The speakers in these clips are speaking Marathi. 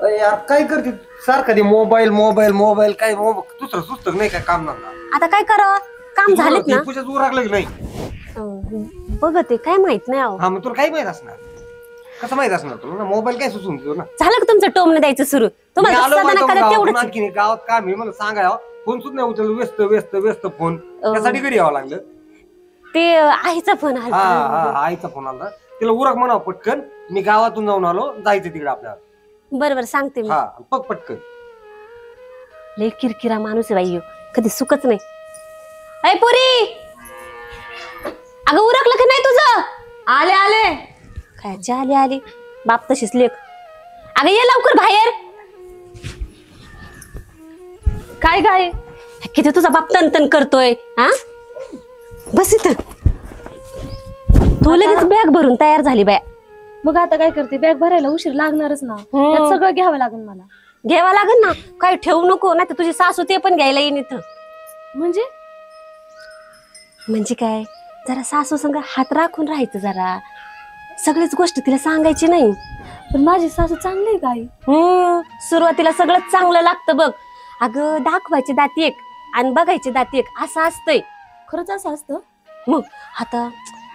यार काय करते सारखं ते मोबाईल मोबाईल मोबाईल काय दुसरं सुचत नाही काय काम ना आता काय करावं काम झालेत ना पूजा तू राखलं की नाही बघते काय माहित नाही अहो हा मग तुला काय माहित असणार कसं माहित असणार तुला मोबाईल काय सुचून देतो ना झालं का तुमचं टोमणं द्यायचं सुरू तुम्हाला तेवढंच आणखी गावात काम आहे मला सांगाय फोन सुद्धा नाही उचल व्यस्त व्यस्त व्यस्त फोन त्यासाठी घरी यावं लागलं ते आईचा फोन आला हा आईचा फोन आला तिला उरक म्हणावं पटकन मी गावातून जाऊन आलो जायचं तिकडे आपल्याला बरोबर सांगते मी हा बघ पटकन लय किरकिरा माणूस आहे बाई कधी सुखच नाही अय पुरी अगं उरकलं की नाही तुझं आले आले काय आली आली बाप तशीच लेख अगं ये लवकर बाहेर काय काय किती तुझा बाप तन करतोय हा बस इथं तू लगेच बॅग भरून तयार झाली बाया मग आता काय करते बॅग भरायला उशीर लागणारच ना त्यात सगळं घ्यावं लागेल मला घ्यावा लागेल ना काय ठेवू नको नाही तर तुझी सासू ते पण घ्यायला येईन इथं म्हणजे काय जरा सासू संग हात राखून राहायचं जरा सगळीच गोष्ट तिला सांगायची नाही पण माझी सासू चांगली आहे काय सुरुवातीला सगळंच चांगलं लागतं बघ अगं दाखवायची दात एक आणि बघायची दात एक असं असतंय खरंच असं असतं मग आता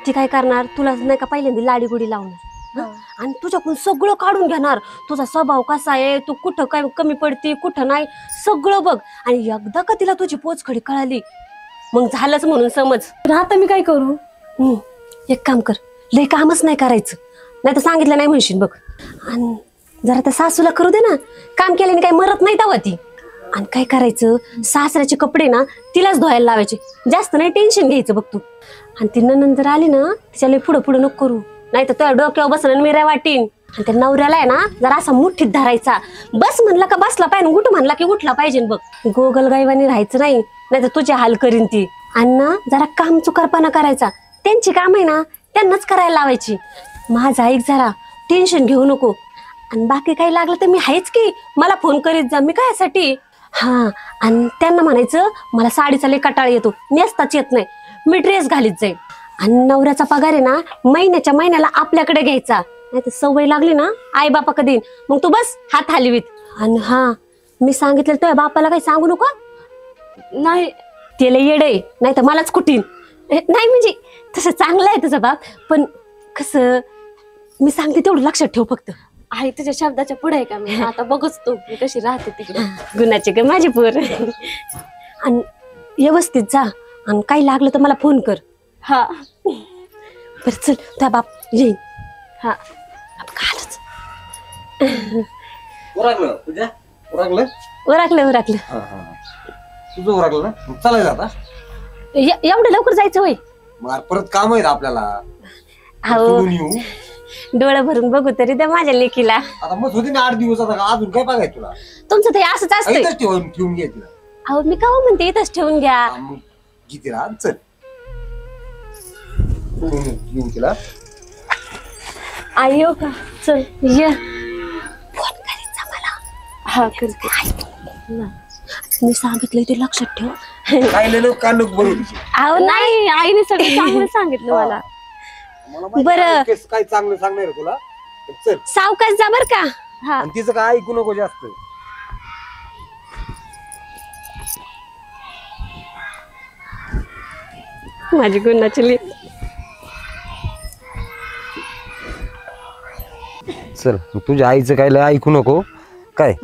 ती काय करणार तुला नाही का पहिल्यांदा लाडी गुडी लावणार आणि तुझ्याकडून सगळं काढून घेणार तुझा स्वभाव कसा आहे तू कुठं काय कमी पडती कुठं नाही सगळं बघ आणि एकदा का तिला तुझी पोचखडी कळाली मग झालंच म्हणून समज आता मी काय करू एक काम कर लय कामच नाही करायचं नाही तर सांगितलं नाही म्हणशील बघ आणि जरा त्या सासूला करू दे ना काम केल्याने काही मरत नाही तेव्हा ती आणि काय करायचं सासऱ्याचे कपडे ना तिलाच धुवायला लावायचे जास्त नाही टेन्शन घ्यायचं बघ तू आणि ती नंतर जर आली ना तिच्या लय पुढं पुढं नको करू नाही तर तुझ्या डोक्यावर बसणं मिऱ्या वाटीन आणि त्या नवऱ्याला आहे ना जरा असा मुठीत धरायचा बस म्हणला का बसला पाहिजे गुट म्हणला की उठला पाहिजे बघ गोगल गायवानी राहायचं नाही नाहीतर तुझे हाल करीन ती आणि ना जरा काम चुकारपणा करायचा त्यांची काम आहे ना त्यांनाच करायला लावायची माझा ऐक जरा टेन्शन घेऊ नको आणि बाकी काही लागलं तर मी आहेच की मला फोन करीत जा मी काय यासाठी हा आणि त्यांना म्हणायचं मला साडीचा लय कटाळ येतो नेसताच येत नाही मी ड्रेस घालीत जाईल आणि नवऱ्याचा पगार आहे ना महिन्याच्या महिन्याला आपल्याकडे घ्यायचा नाही तर सवय लागली ना आई बापा कधी मग तू बस हात हलवीत आणि हा मी सांगितलं तुझ्या बापाला काही सांगू नको नाही ते लय येडे नाही तर मलाच कुठीन नाही म्हणजे तसं चांगलं आहे तुझा बाप पण कसं मी सांगते तेवढं लक्षात ठेव फक्त आहे तुझ्या शब्दाच्या पुढे आहे का मी आता बघच तू मी कशी राहते तिकडे गुणाचे ग माझी पोर आणि व्यवस्थित जा आणि काही लागलं तर मला फोन कर हा बरं चल त्या बाप येईन हा कालच उरकलं तुझं उरकलं ना चालायचं आता एवढं लवकर जायचं होय मग परत काम आहेत आपल्याला हो डोळं भरून बघू तरी त्या माझ्या लेकीला आता मग होती ना 8 दिवस आता अजून काय बघाय तुला तुमचं ते असंच असतंय ठेवून घे तिला अहो मी का म्हणते इथंच ठेवून घ्या मग किती राहा चल घेऊन तिला आई येऊ का चल ये फोन करायचा मला हा करते मी सांगितलंय ते लक्षात ठेव काय लिहिलं कानूक बरोबर अहो नाही नाही आईने सगळं चांगलं सांगितलं मला बरं काय चांगलं सांगणार तुला चल सावकाश जा बर का हा आणि तिचं काय ऐकू नको जास्त माझी गुणाची लेक चल तुझ्या आईचं काय लय ऐकू नको काय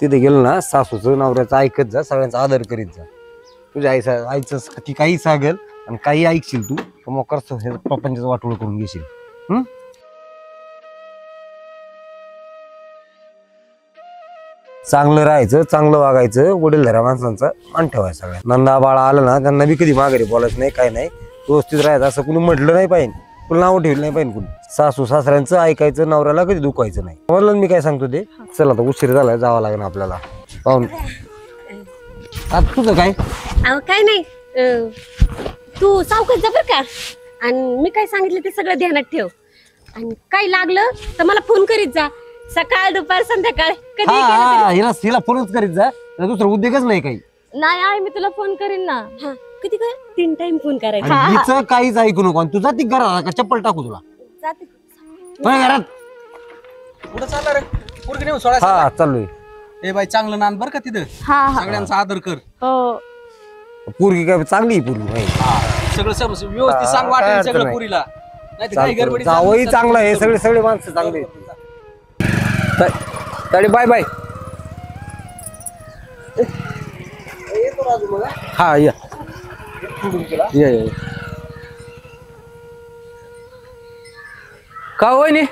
तिथे गेलो ना सासूचं नवऱ्याचं ऐकत जा सगळ्यांचा आदर करीत जा तुझ्या आईचं ती काही सांगेल आणि काही ऐकशील तू तर मग करतो हे प्रपंचाचं वाटोळ करून घेशील चांगलं राहायचं चांगलं वागायचं वडीलधाऱ्या माणसांचा मान ठेवायचं सगळ्या नंदा बाळा आलं ना त्यांना बी कधी माघारी बोलायचं नाही काय नाही व्यवस्थित राहायचं असं कुणी म्हटलं नाही पाहिजे तुला नाव ठेवलं नाही पाहिजे कुणी सासू सासऱ्यांचं ऐकायचं नवऱ्याला कधी दुखवायचं नाही म्हणलं मी काय सांगतो ते चला आता उशीर झालाय जावं लागेल आपल्याला पाहून आता तुझं काय अहो काय नाही तू सावकाश जा बर का आणि मी काय सांगितलं ते सगळं ध्यानात ठेव आणि काही लागलं तर मला फोन करीत जा सकाळ दुपार संध्याकाळ कधी हिला फोनच करीत जा दुसरा उद्योगच नाही काही नाही आई मी तुला फोन करीन ना कधी काय 3 टाइम फोन करायचा हिचं काहीच ऐकू नको आणि तुझा ती घरात का चप्पल टाकू तुला जाते घरात कुठं चालला रे पोरगी नेऊन सोडा हा चाललोय. ए बाई चांगलं नान बर का तिथं हा हा सगळ्यांचा आदर कर हो पोरगी काय चांगली आहे पोरगी बाई. सगळं व्यवस्थित सांग काय वाटेल अडचण सगळं नाही. पुरीला नाही तर काही गडबडी जावई चांगला आहे, सगळे माणसं चांगले आहेत. तरी बाय बाय हा या का होय नी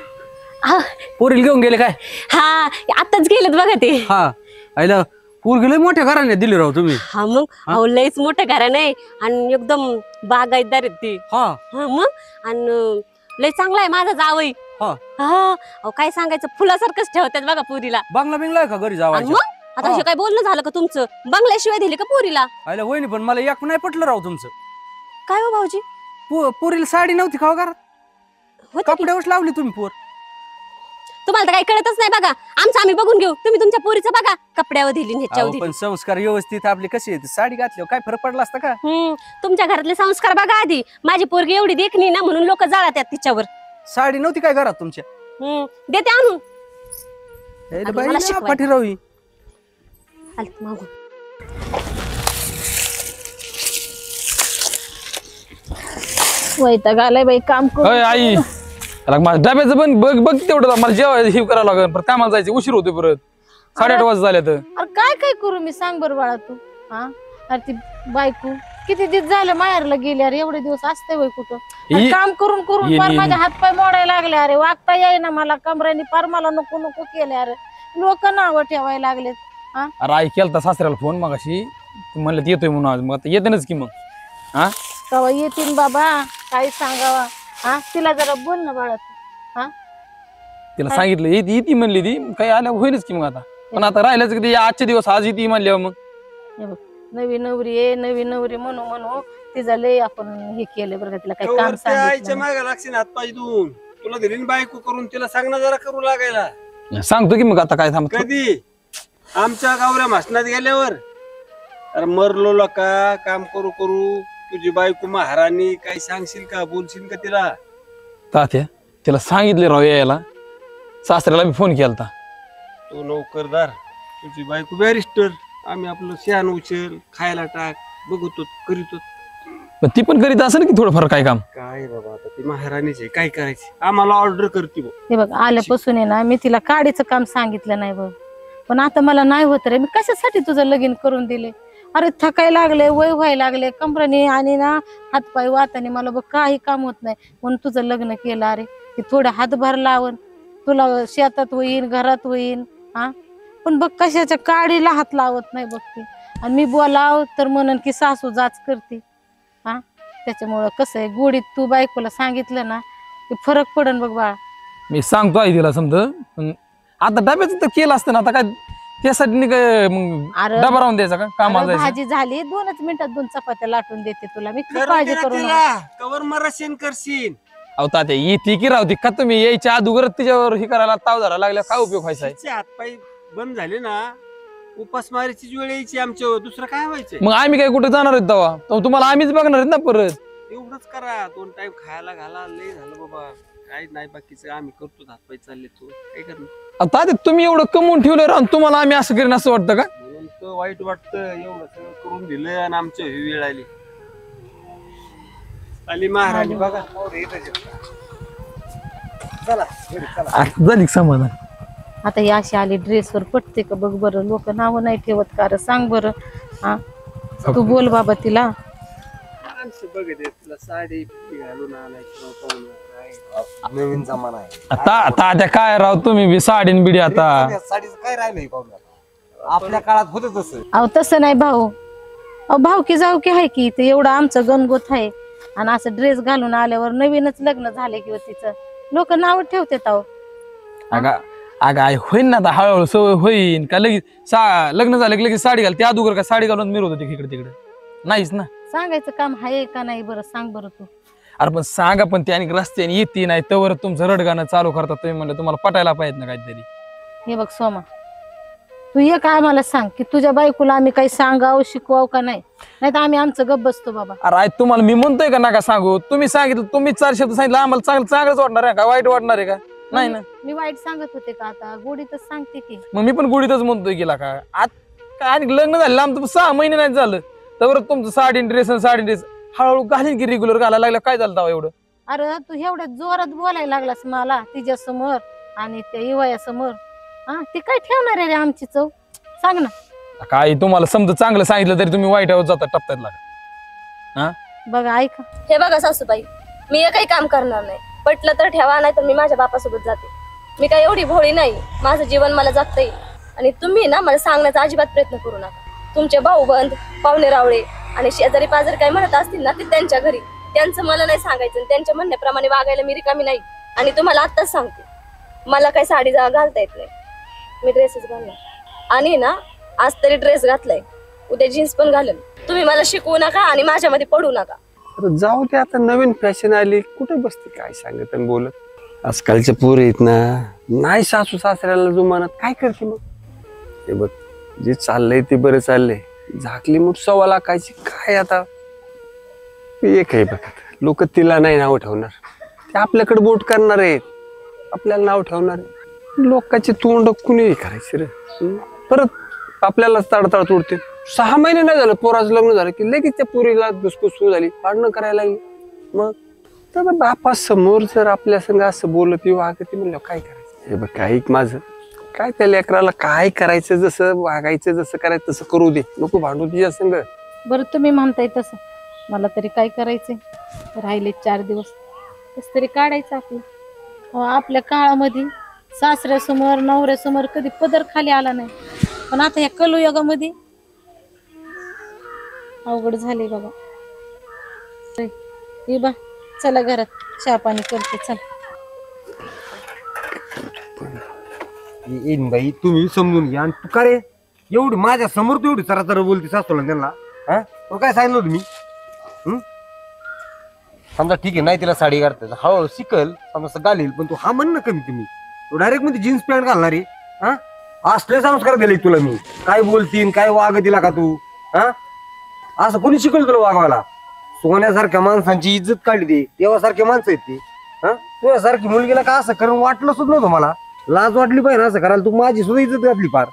हा पोरीला घेऊन गेले काय हा, आताच गेलेत बघा ते. हा आईला पोरगी लय मोठ्या घराने दिली राव तुम्ही हा मग अहो लयच मोठं घर नाही आणि एकदम बागायतदार आहेत ते. हा हा मग आणि लय चांगला आहे माझा जावई. हा हा अहो काय सांगायचं फुलासारखंच ठेवतात बघा पुरीला. बांगला बिंगला आहे का घरी आणि जावायचं मग आता हे काय बोलणं झालं का तुमचं बंगल्याशिवाय दिली का पुरीला? आईला होय नी पण मला एक नाही पटलं राव तुमचं काय हो भाऊजी पोरीला साडी नव्हती खावा घरात होतं की? कपड्यावर लावली तुम्ही पोर तुम्हाला तर काही कळतच नाही बघा आमचं आम्ही बघून घेऊ तुम्ही तुमच्या पोरीचं बघा कपड्यावर दिली आणि ह्याच्यावर अहो, दिली. पण संस्कार व्यवस्थित आपली कशी आहे साडी घातल्यावर काय फरक पडला असता का तुमच्या घरातले संस्कार बघा आधी माझी पोरगी एवढी देखणी ना म्हणून लोक जाळतात तिच्यावर. साडी नव्हती काय घरात तुमच्या देते आणून. यायला आधी बाई मला ना शिकवायचं. पाठीरावी आलत मागून. वैताग आलाय बाई काम करून. अय आई त्याला माझ्या डब्याचं पण बघ बघ तेवढं मला जेवायचं हे करावं लागेल परत कामाला जायचं उशीर होते परत 8:30 वाजता झाल्या तर अरे काय काय करू मी सांग बरं बाळा तू हा अरे ती बायको किती दिवस झालं माहेरला गेली अरे एवढे दिवस असते वय कुठं अरे ये- काम करून करून ये- फार ये- माझे हातपाय मोडायला लागले अरे वागता येईना मला कमऱ्याने फार मला नको नको केले अरे लोक नावं ठेवायला लागलेत. अरे आई केलता सासऱ्याला फोन मग अशी म्हणलं येतोय म्हणून आज मग आता येतेनच की मग हा कवा येतील बाबा काही सांगावा हा तिला जरा बोल ना बाळा तू हा तिला सांगितलं येते म्हणली ती काही आल्या होईनच की मग आता पण आता राहिलंच की आजचे दिवस आज येते म्हणल्यावर मग हे बघ नवी नवरी आहे नवी नवरी म्हणू म्हणू तिचं लय आपण हे केलं बरं का तिला काही काम आईच्या सांगितलं मागे लागशील हात पाय धुवून तुला दिली ना बायको करून तिला सांग ना जरा करू लागायला सांगतो की मग आता काय थांब कधी आमच्या गावऱ्या भाषणात गेल्यावर अरे मरलो लोका काम करू करू तुझी बायको महाराणी काही सांगशील का बोलशील का तिला तात्या तिला सांगितले राव यायला सासऱ्याला मी फोन केलता तो नोकरदार तुझी बायको बॅरिस्टर आम्ही आपलं शहाण उचल खायला टाक बघतो करीतो पण ती पण करीत असेल की थोडंफार काय काम काय बाबा आता ती महाराणीच आहे काय करायची आम्हाला ऑर्डर करते बघ हे बघ आल्यापासून आहे ना मी तिला काडीचं काम सांगितलं नाही बघ पण आता मला नाही होत रे मी कशासाठी तुझं लगीन करून दिले अरे थकाय लागले वय व्हायला लागले कमराने आणि ना हातपाय वाताने मला बघ काही काम होत नाही म्हणून तुझं लग्न केलं अरे की थोडं हातभार लावून तुला शेतात होईन घरात होईन हा पण बघ कशाच्या काडीला हात लावत नाही बघ ती आणि मी बोलाव तर म्हणन की सासू जाच करते हा त्याच्यामुळं कसं आहे गोडीत तू बायकोला सांगितलं ना की फरक पडन बघ बाळा. मी सांगतो आई तिला समजा पण आता डब्याचं तर केलं असतं ना आता काय त्यासाठी नाही काय मग अरे डबा राहून द्यायचा का कामाला अरे जायचं भाजी झाली 2च मिनिटात 2 चपात्या लाटून देते तुला मी खूप करू काळजी दे ना करू तिला. कवर मराशीन करशील अहो तात्या येते की राहते का तुम्ही यायच्या अगोदर तिच्यावर हे करायला ताव धरायला लागल्या काय उपयोग व्हायचा आहे? तिचे हातपाय बंद झाले ना उपासमारीची वेळ यायची आमच्यावर दुसरं काय व्हायचंय मग आम्ही काय कुठे जाणार आहेत तेव्हा तर तुम्हाला आम्हीच बघणार आहेत ना परत एवढंच करा 2 टाइम खायला घाला लय झालं बाबा काय नाही बाकीचं आम्ही करतो हातपाय चालले तो काय करणार अहो, तात्या तुम्ही एवढं कमवून ठेवलं राहून तुम्हाला आम्ही असं करीन असं वाटतं का म्हणून तर वाईट वाटतं एवढं सगळं करून दिलं आणि आमच्या ही वेळ आली आली महाराणी बघा चला घरी चला. आता झाली का समाधान आता ही अशी आली ड्रेसवर पटते का बघ बरं लोक नाव नाही ठेवत का रे सांग बरं हा तू बोल बाबा तिला माणसं बघत आहेत, तुला साडी बिडी घालून आणायची पाहून काय नवीन जमाना आहे. आता तात्या काय राव तुम्ही बी साडीन बिडी आता साडीचं काय राहिलंय पाहुण्याला आपल्या काळात होतं तसं. अहो तसं नाही भाऊ अहो भाऊ की जाऊ की आहे की ते एवढं आमचं गणगोत आहे आणि असं ड्रेस घालून आल्यावर नवीनच लग्न झाले किंवा तिचं लोक नाव ठेवतात अहो अगं आई होईन ना आता हळूहळू सवय होईन का लगेच लग्न झालं की लगेच साडी घाल त्या अगोदर का साडी घालून मिरवत होती इकडे तिकडे नाहीच ना सांगायचं काम आहे का नाही बरं सांग बरं तू अरे पण सांगा पण ते आणि रस्त्याने येते नाही तवर तुमचं रडगाणं चालू करतात तुम्ही म्हणलं तुम्हाला पटायला पाहिजे ना काहीतरी हे बघ सोमा तू एक आम्हाला सांग की तुझ्या बायकोला आम्ही काही सांगावं शिकवावं का नाही तर आम्ही आमचं गप बसतो बाबा अरे आई तुम्हाला मी म्हणतोय का नका सांगू तुम्ही सांगितलं तुम्ही 4 शब्द सांगितलं आम्हाला चांगलंच वाटणार आहे का वाईट वाटणार आहे का नाही ना. मी वाईट सांगत होते का आता गोडीतच सांगते की. मग मी पण गुढीतच म्हणतोय गेला का आज काय आणि लग्न झालं आमचं 6 महिने नाही झालं तर तुमचं साडी ड्रेस हळूहळू घालीन की रेग्युलर घालायला लागलं काय झालं तेव्हा एवढं. अरे तू एवढ्या जोरात बोलायला लागलास मला तिच्या समोर आणि त्या इवया समोर. हा ती काय ठेवणार आहे रे आमची चव सांग ना. काय तुम्हाला समजा चांगलं सांगितलं तरी तुम्ही वाईट जाता टप्प्यात लागा. बघा ऐका हे बघा सासूबाई, मी एकही काम करणार नाही. पटलं तर ठेवा, नाही तर मी माझ्या बापासोबत जाते. मी काय एवढी भोळी नाही, माझं जीवन मला जगता येईल. आणि तुम्ही ना मला सांगण्याचा अजिबात प्रयत्न करू नका. तुमचे भाऊबंद पाहुणे रावळे आणि शेजारी पाजारी काय म्हणत असतील ना ते त्यांच्या घरी, त्यांचं मला नाही सांगायचं. त्यांच्या म्हणण्याप्रमाणे वागायला मी रिकामी नाही. आणि तुम्हाला आत्ताच सांगते, मला काही साडी घालता येत नाही, मी ड्रेसच घालणार. आणि ना आज तरी ड्रेस घातलाय, उद्या जीन्स पण घालेन. तुम्ही मला शिकवू नका आणि माझ्यामध्ये पडू नका. अरे जाऊ दे, आता नवीन फॅशन आली, कुठे बसते काय सांगत आणि बोलत. आजकालच्या पोरी आहेत ना, नाही सासू सासऱ्याला जुमानत, काय करते मग. हे बघ, जे चाललंय ते बरं चाललंय. झाकली मूठ 1.25 लाखाची, काय आता एक आहे बघ. लोक तिला नाही नाव ठेवणार, ते आपल्याकडे बोट करणार आहेत, आपल्याला नाव ठेवणार आहे. लोकांची तोंड कुणी करायची रे. परत आपल्याला ताडताड तोडते. 6 महिने नाही झालं पोराचं लग्न झालं की लगेच त्या पोरीला दुसपूस सुरू झाली, भांडणं करायला लागली. मग तर बापा समोर जर आपल्या संग असं बोलत वागते म्हणलं काय करायचं. हे बघ काय माझं, काय त्या लेकराला काय करायचं, जसं वागायचं जसं करायचं तसं करू दे, नको भांडू तिच्या संग. बरं तुम्ही म्हणताय तसं, मला तरी काय करायचंय. राहिले 4 दिवस कस तरी काढायचं आपलं. आपल्या काळामध्ये सासऱ्यासमोर नवऱ्यासमोर कधी पदर खाली आला नाही, पण आता या कलयुगामध्ये अवघड झाले बाबा. ये बा चला घरात चहा पाणी करते चल. येईन बाई, तुम्ही समजून घ्या. आणि तू का रे एवढी माझ्या समोर तू एवढी चरा बोलते सासूला त्यांना, हा तो काय सांगितलं तुम्ही. समजा ठीक आहे, नाही तिला साडी घालता हळूहळू शिकल, समजा घालील, पण तू हा म्हण ना कमी तुम्ही डायरेक्ट मध्ये जीन्स पॅन्ट घालणार आहे. हा असले संस्कार दिले तुला मी, काय बोलतीन काय वाग दिला का तू. हा असं कोणी शिकवलं तुला वागवायला. सोन्यासारख्या माणसांची इज्जत काढली दे, देवासारख्या माणसं आहेत ती. हा तुझ्यासारखी मुलगीला का असं करून वाटलं सुद्धा नव्हतं मला. लाज वाटली पाहिजे असं करायला. तू माझी सुद्धा इज्जत घातली फार.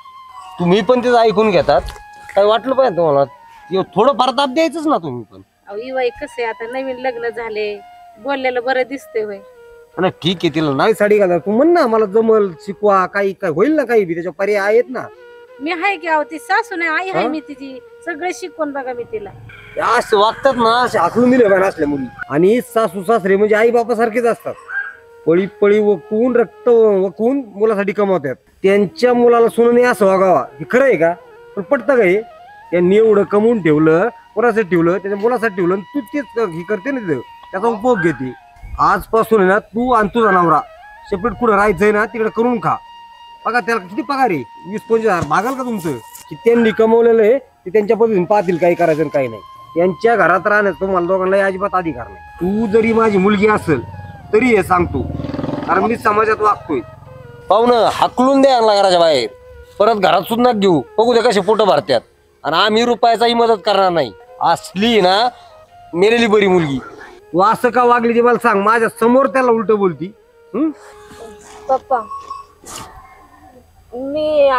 तुम्ही पण तेच ऐकून घेतात, काय वाटलं पाहिजे तुम्हाला. थोडं फार ताप द्यायचंच ना तुम्ही पण. इवाई कसं आता नवीन लग्न झाले, बोललेलं बरं दिसतंय होय. नाही ठीक आहे, तिला नाही साडी घालणार तू म्हण ना, मला जमल शिकवा, काही काय होईल ना, काही बी त्याच्या पर्याय आहेत ना. मी आहे की अहो ती सासू नाही आई आहे मी तिची, सगळे शिकवून बघा मी तिला. असे वागतात ना, असे आखलून दिले पाहिजे असल्या मुली. आणि सासू सासरे म्हणजे आई बापा सारखेच असतात. पळी पळी वकवून रक्त वकवून मुलासाठी कमावतात. त्यांच्या मुलाला सोनं असं वागावा हे खरं आहे का. पण पटतं का हे. त्यांनी एवढं कमवून ठेवलं, कोणासाठी ठेवलं, त्याच्या मुलासाठी ठेवलं, तू तेच हे करते ना, त्याचा उपभोग घेते. आजपासून आहे ना तू आणि तुझा नवरा सेपरेट कुठं राहायचंय ना तिकडे करून खा. बघा त्याला किती पगार आहे, 20-25 भागाल का तुमचं. की त्यांनी कमवलेलं आहे ते त्यांच्या पद्धतीने पाहतील काही करायचं आणि काही नाही. त्यांच्या घरात राहण्यात तुम्हाला दोघांना अजिबात अधिकार नाही. तू जरी माझी मुलगी असेल तरी हे सांगतो, कारण मी समाजात वागतोय. पाहुणं हाकलून द्या घराच्या बाहेर, परत घरात सुद्धा घेऊ, बघू द्या कसे पोटं भरतात. आणि आम्ही रुपयाचाही मदत करणार नाही. असली ना मेलेली बरी मुलगी. तू असं का वागली ते मला सांग. माझ्या समोर त्याला उलट बोलती. पप्पा मी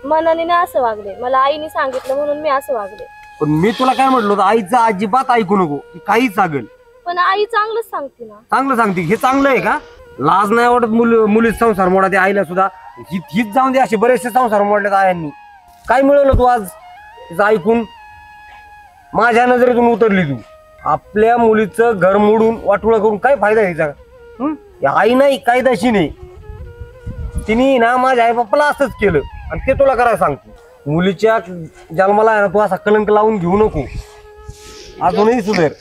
मनाने ना असं वागले, मला आईने सांगितलं म्हणून मी असं वागले. पण मी तुला काय म्हटलं होतं, आईचं अजिबात ऐकू नको, काही सांगेल. पण आई चांगलंच सांगते ना. चांगलं सांगते, हे चांगलं आहे का. लाज नाही वाटत मुलीच संसार मोडा. ते आईला सुद्धा हीच जाऊन दे, असे बरेचसे संसार मोडलेत आयांनी. काय मिळवलं तू आज तिचं ऐकून. माझ्या नजरेतून उतरली तू. आपल्या मुलीचं घर मोडून वाटोळं करून काय फायदा घ्यायचा. आई नाही कायदाशी नाही, तिने ना माझ्या आई बाप्पाला असंच केलं आणि ते तुला करायला सांगतो. मुलीच्या जन्माला आहे ना तू असा कलंक लावून घेऊ नको. अजूनही सुधर.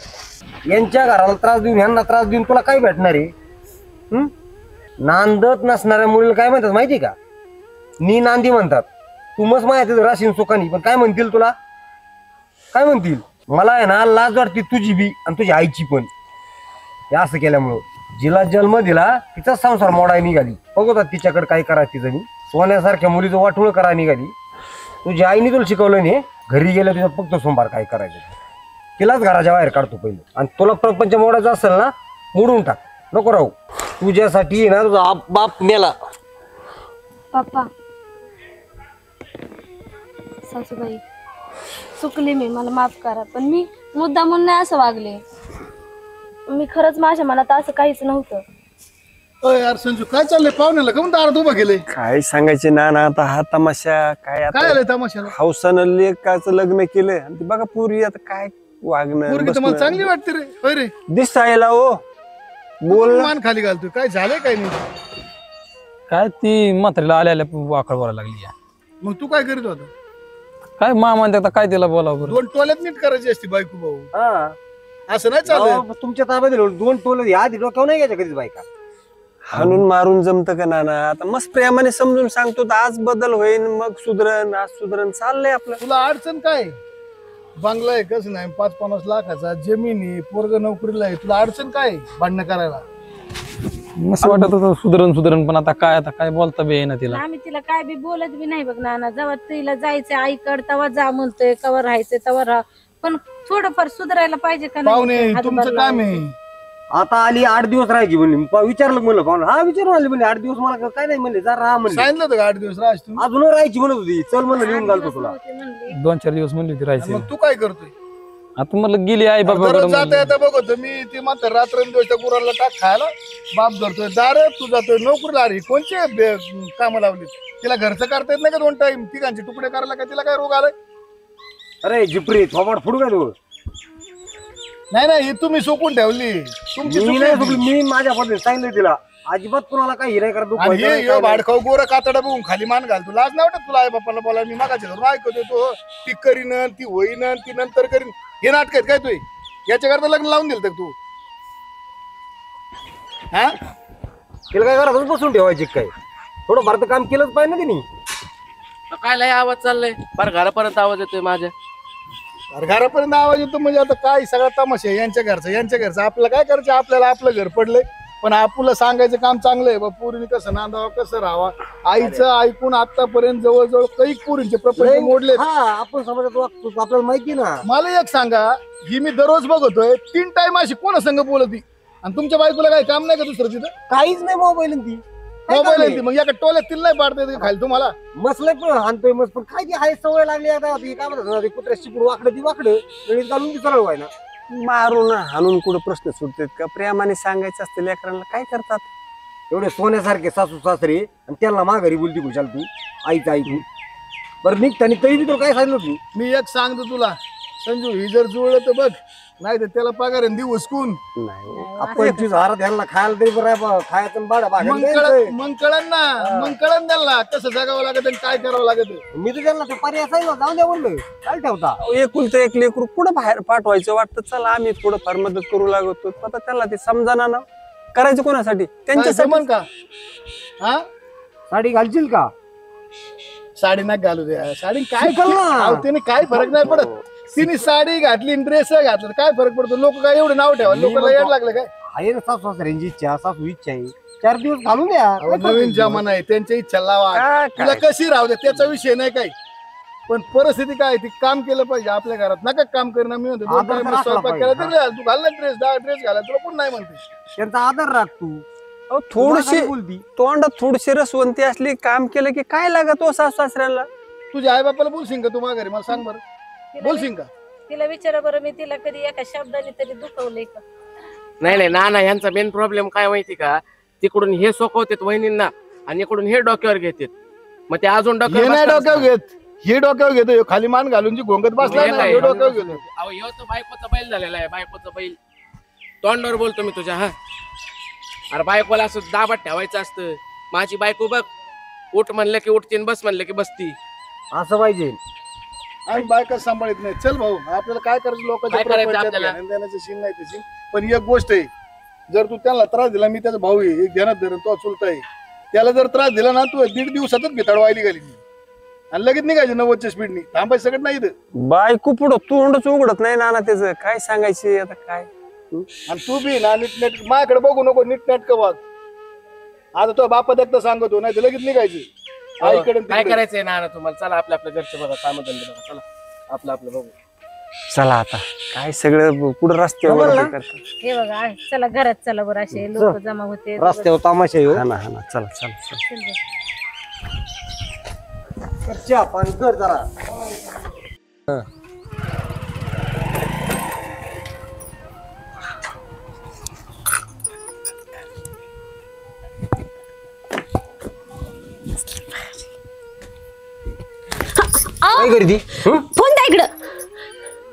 यांच्या घराला त्रास देऊन ह्यांना त्रास देऊन तुला काय भेटणार आहे. नांदत नसणाऱ्या मुलीला काय म्हणतात माहिती का, नी नांदी म्हणतात. तू मस्त माहिती राशीन सुखानी, पण काय म्हणतील तुला, काय म्हणतील. मला आहे ना लाज वाटते तुझी बी आणि तुझ्या आईची पण. हे असं केल्यामुळं जिला जन्म दिला तिचाच संसार मोडायला निघाली. बघतात तिच्याकडे काय करायचं तिचं. मी सोन्यासारख्या मुलीचं वाटोळं करायला निघाली. तुझ्या आईने तुला शिकवलं नाही. घरी गेलं तुझं फक्त सोमवार काय करायचं, तिलाच घराच्या बाहेर काढतो पहिलं. आणि तुला प्रपंच मोडायचा असेल ना मोडून टाक, नको राहू. तुझ्यासाठी ना तुझा बाप मेला. पप्पा सासूबाई चुकले मी, मला माफ करा. पण मी मुद्दामून नाही असं वागले. मी खरंच माझ्या मनात असं काहीच नव्हतं. यार संजू काय चाललंय पाहुण्याला का म्हणून दारात उभं केलंय? काय सांगायचे ना आता हा तमाशा काय काय आलंय तमाशाला? हौसानं लेकाचं लग्न केलंय आणि ते बघा पूर्वी आता काय वागणं पोरगी तर मला चांगली वाटते रे. होय रे, दिसायला हो बोल मान खाली घालतोय. काय झालंय काय नाही? काय ती म्हातारीला आल्या वाकड बोलायला लागली या. मग तू काय करीत होता? काय मामा आता काय तिला बोलावं बरं. 2 टोल्यात नीट करायची असती बायको भाऊ. हा. असं नाही चालत. अहो, तुमच्या ताब्यात दिलं 2 टोल या आधी डोक्यावर नाही घ्यायच्या कधीच बायका. हाणून मारून जमतं का नाना? आता मस्त प्रेमाने समजून सांगतो तर आज बदल होईल, मग सुधरण, आज सुधरण, चाललंय आपलं. तुला अडचण काय? बंगला आहे कसं नाही, 5-50 लाखाचा जमीन आहे, पोरग नोकरीला आहे. तुला अडचण काय भांडणं करायला? मस्त वाटत होतं सुधरण पण आता काय बोलता बी येईना तिला. आम्ही तिला काय बी बोलत बी नाही बघ नाना. जेव्हा तिला जायचं आईकड तेव्हा जा म्हणतोय, कवर राहायचं तेव्हा राहा. पण थोडंफार सुधारायला पाहिजे का पाहुणे हातभार तुमचं काम आहे. आता आली 8 दिवस राहायची म्हणली. विचारलं म्हणलं पाहुणं, हा विचारून आली म्हणले 8 दिवस मला काय नाही म्हणले, जरा राहा म्हणले. सांगितलं होतं का 8 दिवस राहायचं तुम्ही? अजून राहायची म्हणत होती. चल म्हणलं लिहून घालतो तुला. म्हणली 2-4 दिवस म्हणली होती राहायची. मग तू काय करतोय? आता म्हणलं गेली आई दररोज जाता बाबा. येता बघतो मी ती मात्र रात्रंदिवस त्या गुराला टाक खायला बाप धरतोय. दार तू जातोय नोकरीला. अरे कोणचे कामं लावली? तिला घरचं करता येत नाही का 2 टाइम? तिघांचे तुकडे करायला का तिला काय रोग आलाय? अरे जिपरी थोबाड फुडू काय तू? नाही ही तुम्ही सोकून ठेवली. तुमची मी चूक नाही नाही. चुकली. मी माझ्या पद्धतीने सांगितलं तिला अजिबात कुणाला काही नाही करत. आणि हे भाडखाऊ गोर कातडा बघून खाली मान घालतो. लाज नाही वाटत तुला आई बापाला बोला? मी मागाच्या धरून ऐकतोय तो ती करीन ती होईन ती नंतर करीन. हे नाटक आहेत काय तू? याच्याकरता लग्न लावून दिलं तर तू? हा तिला काय घरातच बसून ठेवायची काय? थोडं भारत काम केलंच पाहिजे ना तिने. काय लय आवाज चाललाय फार घरापर्यंत आवाज येतोय माझ्या. घरापर्यंत आवाज येतो म्हणजे आता काय सगळा तमाशा आहे. यांच्या घरचं आपल्याला काय करायचं? आपल्याला आपलं घर पडलंय. पण आपलं सांगायचं काम चांगलं आहे. पोरीने कसं नांदावं कसं राहावा. आईचं ऐकून आतापर्यंत जवळजवळ काही पोरींचे प्रपंच मोडले. हा आपण समाजात वागतो आपल्याला माहिती ना. मला एक सांगा, ही मी दररोज बघतोय 3 टाइम अशी कोणा संग बोलती? आणि तुमच्या बायकोला काही काम नाही का दुसरं तिथं? काहीच नाही मोबाईल ती. मोबाईल आहे ती. मग एका टोल्यात तिला नाही पाडता येत खाली तुम्हाला? मसलं पण हाणतोय मस्त. पण काय ती हाय सवय लागली आता. ती काय म्हणतात कुत्र्या शिकून वाकडं ती वाकडं गणित घालून ती सरळ व्हाय ना. मारून हाणून कुठं प्रश्न सुटतात का? प्रेमाने सांगायचं असतं लेकरांना, काय करतात? एवढे सोन्यासारखे सासू सासरे आणि त्यांना माघारी बोलती खुशाल तू आईचं ऐकू. बरं निघतानी तरी बी तुला काय सांगितलं तू? मी एक सांगतो तुला संजू, ही जर जुळलं तर बघ, नाही तर त्याला पगार देऊ हुसकून. नाही आपण 25,000 त्यांना खायला तरी बरं आहे. खायचं भाडं मग कळन त्यांना कसं जगावं लागत आणि काय करावं लागत. मी तर त्यांना ते पर्याय सांगितलं जाऊन द्या म्हणलं. काय ठेवता? एकुलतं एक लेकरू पुढं बाहेर पाठवायचं वाटतं. चला आम्ही थोडं फार मदत करू लागतो. आता त्याला ते समजाना ना. करायचं कोणासाठी? त्यांच्यासाठी. जमन का? हा साडी घालशील का? साडी नाही घालू द्या. साडी काय शिकल ना. अहो, तिने काय फरक नाही पडत. तिने साडी घातली ड्रेस घातला काय फरक पडतो? लोक काय एवढं नाव ठेवा? लोकांना येड लागलं काय? आहे ना सासू सासऱ्यांची इच्छा, सासू इच्छा आहे. 4 दिवस घालून द्या. अहो, नवीन जमाना आहे, त्यांच्या इच्छा लावा. काय? तुला कशी राहू दे त्याचा विषय नाही काही. पण परिस्थिती काय ती काम केलं पाहिजे आपल्या घरात. नका काम करणं. मी म्हणतो 2 आदर टाइम तर राखला स्वयंपाक पाहिजे. केला तरी तू घाल ना ड्रेस घाला. तुला कोण नाही म्हणते? त्यांचा आदर राख तू. अहो, थोडीशी बोलती. तोंडात थोडीशी रसवंती असली, काम केलं की काय लागत हो सासू सासऱ्याला? तुझ्या आई बापाला बोलशील का तू माघारी? मला सांग बरं, बोलशील का? तिला विचारा बरं, मी तिला कधी एका शब्दाने तरी दुखवलंय का? नाही नाना, यांचा मेन प्रॉब्लेम काय माहिती का? तिकडून हे सोकवतात वहिनींना आणि इकडून हे डोक्यावर घेतात. मग ते अजून हे नाही डोक्यावर डोक्यावर घेत. हे डोक्यावर घेतो. ह्यो खाली मान घालून जी घोंगत बसला ना, हे डोक्यावर घेतो. अहो ह्यो तर बायकोचा बैल झालेला आहे. बायकोचा बैल तोंडावर बोलतो मी तुझ्या. हा अरे बायकोला असं दाबात ठेवायचं असतं. माझी बायको बघ, उठ म्हणलं की उठती, बस म्हणलं की बसती. असं पाहिजे. आणि बायका सांभाळत नाही. चल भाऊ, आपल्याला काय करायचं? लोकांच्या काय करायचं प्रपंचात आपल्याला? घेणं देण्याचं सीन नाही ते सीन. पण एक गोष्ट आहे, जर तू त्याला त्रास दिला, मी त्याचा भाऊ आहे, एक ध्यानात धरून तो चुलता आहे, त्याला जर त्रास दिला ना, तू 1.5 दिवसातच भिताडवायली गेली आणि लगेच निघायची 90च्या स्पीडनी. थांबायचं सगळं नाही इथं. बायको पुढं तोंडच उघडत नाही नाना. त्याचं काय सांगायचे आता? काय आणि तू बी ना नीटनेट माझ्याकडे बघू नको, नीटनेटकं वाग. आता तो बापा देखता सांगतो, नाही तर लगेच निघायची आईकडे. काय करायचंय नाना तुम्हाला? चला आपल्या घरचं बघा, काम धंदे बघा. चला आपलं बघू. चला आता काय सगळं पुढे रस्त्यावर जमलं ना? करतात. हे बघा चला घरात चला बरं असे लोक जमा होते रस्त्यावर तामाशा येऊ हा ना चला चला चला. चहा पाणी कर जरा. काय करती फोन द्या इकडं.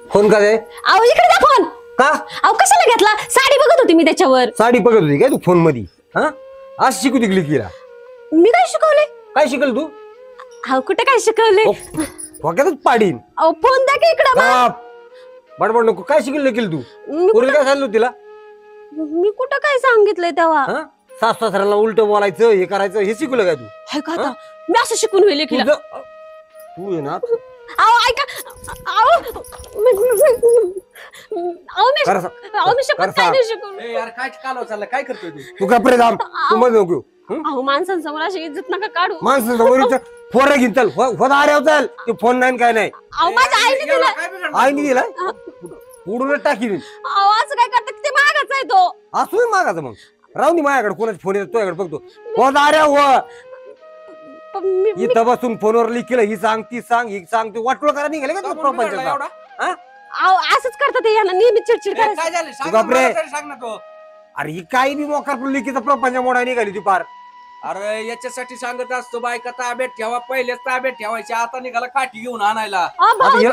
फोन का दे अहो इकडे द्या फोन. का अहो कशाला घेतला? साडी बघत होती मी त्याच्यावर. साडी बघत होती काय तू फोन मध्ये? हा आज शिकू तिकली तिला मी काय शिकवले? काय शिकल तू? अहो कुठे काय शिकवले? डोक्यातच पाडीन. अहो फोन द्या की इकडं बा. बडबड नको. काय शिकल केलं तू? मी पोरीला काय सांगितलं तिला? मी कुठं काय सांगितलंय तेव्हा? हा सास सासऱ्याला उलट बोलायचं हे करायचं हे शिकवलं काय तू? हाय का आता? मी असं शिकून होईल की तुझं तू आहे ना अहो ऐका. अहो कर सा- अहो मी शपथ कर काय सा- नाही शिकवलं. ए यार काय कालव चाललं काय करतोय तू तू कपडे दाम तू मध्ये नको येऊ. अहो माणसांसमोर अशी इज्जत नका काढू. माणसं फोन घेऊन चल होत आऱ्यावर चल. ते फोन नाही काय नाही. अहो माझ्या आईने दिलं. काय बिघडलं? आईने दिला उडूनच टाकी अहो असं काय करतात ते मागच आहे तो. असू मागायचं मग राहून दे माझ्याकडे कोणाचा फोन येतो तुझ्याकडे बघतो. होत आऱ्या पण मी इथं बसून फोनवर लिखलं ही सांग ती सांग ही सांग ती वाटोळ करा निघाले का का तू म्हणून बिघडला प्रपंचाचा? एवढा? हा? अहो असंच करतात ते यांना नेहमी चिडचिड ए, करायचं. काय झालं सांग तू ना, गप्रे. मला तरी सांग ना तो. अरे ही काही बी मोकार लिखीचा प्रपंच मोडा निघाली ती पार. अरे याच्यासाठी सांगत असतो बायका ताब्यात ठेवा पहिलेच ताब्यात ठेवायची आता निघाला काठी घेऊन आणायला. आता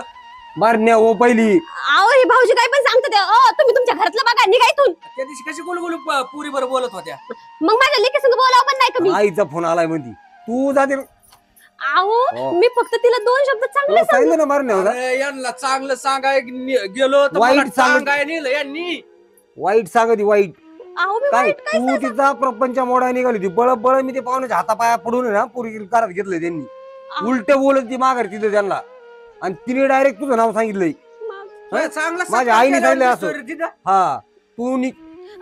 मारण्या हो पहिली अहो हे भाऊजी काय पण सांगतात ते. अहो तुम्ही तुमच्या घरातलं बघा निघा इथून. त्या दिवशी कशी गुलगुलू पुरी बरोबर बोलत होत्या. मग माझ्या लेकी संग बोलावं पण नाही का मी? आईचा फोन आलाय म्हणती तू जाते हो. अहो मी फक्त तिला 2 शब्द चांगले तुला सांगितलं ना मारण्या होता अरे यांना चांगलं सांगाय गेलो तर वाईट मला सांगत- सांगाय नेलं यांनी. वाईट सांगती वाईट अहो मी काय वाईट काय तू तिचा प्रपंच मोडा निघाली ती बळ बळ मी ते पाहुण्याच्या हातापाया पडून आहे ना पुरी करत घेतलंय त्यांनी. उलट बोलत ती माघार तिथं त्यांना आणि तिने डायरेक्ट तुझं नाव सांगितलंय. काय चांगलं माझ्या आईने सांगितलं असं. story तिथं. हा तू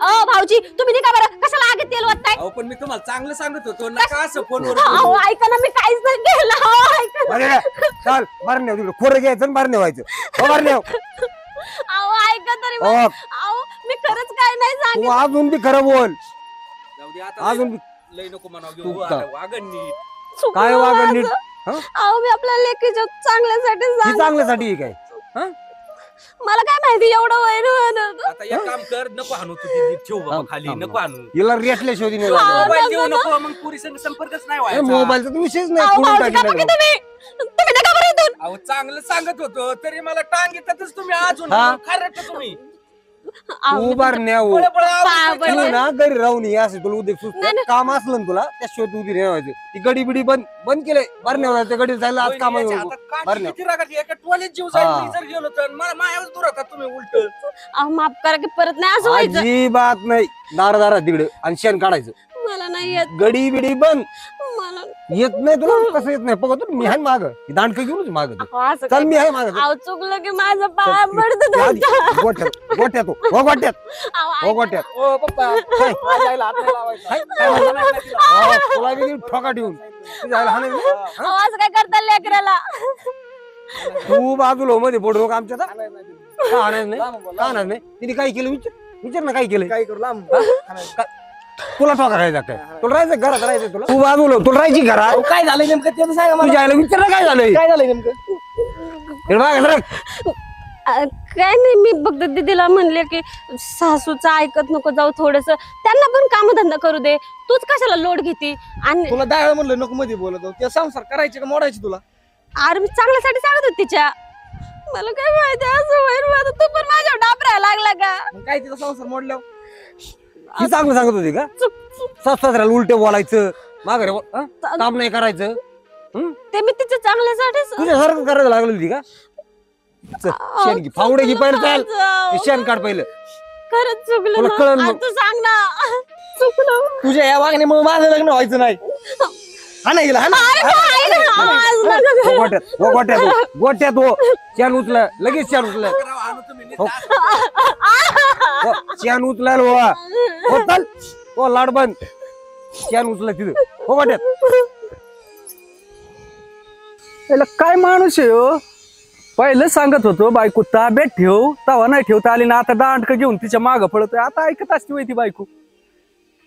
अहो भाऊजी तुम्ही निघा बरं. कशाला आगे तेल वाटताय? अहो पण मी तुम्हाला चांगलं सांगत होतो नका असं फोनवर अहो ऐका ना मी काहीच नाही केलं. अहो, ऐका ना. चाल मारण्या तिकडे खोरं घ्यायचं आणि मारण्या व्हायचं. हो मारण्या अहो ऐका तरी हो. मला. अहो मी खरंच काय नाही तू सांगितलं. अजून बी खरं बोल जाऊ दे आता अजून बी लय नको म्हणावं तू घेऊ का? आता वागण नीट. चुकलं काय वागण नीट? माझं. हं? अहो मी आपल्या लेकीच्या चांगल्यासाठी ही सांग. चांगल्यासाठी आहे काय? मला काय माहिती एवढं वैर होतं. आता एक काम कर नको हाणू तू ती ठेव बाबा खाली थांब, नको हाणू. हिला रेटल्या शोधी नाही हा. लागला. मोबाईल देऊ नको मग पुरी संग संपर्कच नाही व्हायचा. मोबाईलचा तर विषयच नाही अहो कुठून भाऊजी का टाकील बघा तुम्ही नका बरं इथून. अहो चांगलं सांगत होतो तरी मला टांग येतातच तुम्ही अजून हा. खरं तुम्ही अहो, मी तू बारण्या हो. पळे पळे आवाज पाया नाही पडले. तू केला. ना घरी राहून ये असं तुला उद्या सुचतं. नाही, नाही. काम असलं ना तुला त्याशिवाय तू उभी राहायचं. ती गडी बिडी बंद केलंय बारण्या त्या गडी जायला आज काम वहिनी, याच्या हातात काठी बरं. किती रागात एका टोलेत जीव जाईल हा. मी जर गेलो तर मला मायावर दूर होता तुम्ही उलट. अहो माफ करा की परत नाही असं व्हायचं. अजिबात नाही. दारा तिकडे आणि शेण काढायचं. मला नाही येत. गडी बिडी बंद मला येत नाही तुला कसं येत नाही बघतो मी आहे माग दांडक घेऊनच माग अहो, असं चल काय- मी आहे माग अहो चुकलं की माझं पाय पडतं तुमच्या. गोट्यात हो गोट्यात अहो, हो ऐका. गोट्यात ओ पप्पा माझ्या आईला हात नाही लावायचा. काय म्हणलं नाही ना तिला. हो, तुला बी ठोका ठेवून तुझ्या आईला हाणेल ना? अहो, असं काय करता लेकराला? तू बाजूला हो मध्ये बोर्ड आमच्या का हाणायचं नाही का हाणायचं नाही तिने काय केलं विचार ना काय केलं काय करू लांब तुला ठोका राहायचा काय तुला राहायचं घरात राहायचं तुला तू बाजूला तुला राहायची घरात काय झालंय नेमकं ते तर सांगा मला. तुझ्या आईला विचार ना काय झालंय काय झालंय नेमकं? हे बघ, हे बघ. काय नाही मी फक्त दीदीला म्हणले की सासूचं ऐकत नको जाऊ थोडस त्यांना पण कामधंदा करू दे तूच कशाला लोड घेती आणि तुला डाळ म्हणलं नको मध्ये बोलत त्या संसार करायचे का मोडायचे तुला? अरे मी चांगल्यासाठी सांगत होते तिच्या मला काय माहिती असं होईल माझं. तू पण माझ्यावर डाबरायला लागला का? मग काय तिचा संसार मोडल्यावर ही चांगलं सांगत होती का सासऱ्याला उलटे बोलायचं माघारे काम नाही करायचं ते मी तिच्या चांगल्यासाठी तुझ्यासारखं करायला लागली होती का चल, शेण घे फावडे घे पहिलं चाल ते शेण काढ पहिलं खरंच चुकलं तुला ना. कळलं आज मग. तू सांग ना चुकलं. तुझ्या या वागण्यामुळे माझं लग्न व्हायचं नाही. हा नाही गेला हा ना. अरे बाई ना, आज नका हो करू. गोट्यात हो शेण उचल लगेच शेण उचल राव, हाणू तुम्ही नीट. शेण उचलायला हो चल हो लाड बंद शेण उचल तिथं हो गोट्यात याला काय माणूस आहे हो पहिलं सांगत होतो बायको ताब्यात ठेव, तवा नाही ठेवता आली ना, आता दांडक घेऊन तिच्या मागं पडतोय. आता ऐकत असते होय ती बायको.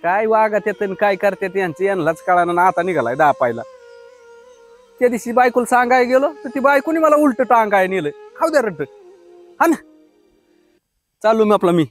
काय वागत येत काय करतात यांचं यांनाच कळाना ना. आता निघालाय दापायला. त्या दिवशी बायकोला सांगायला गेलो तर ती बायकोनी मला उलट टांगाय नेलं. खाऊ द्या रट्ट. हा ना, चाललो मी आपला मी.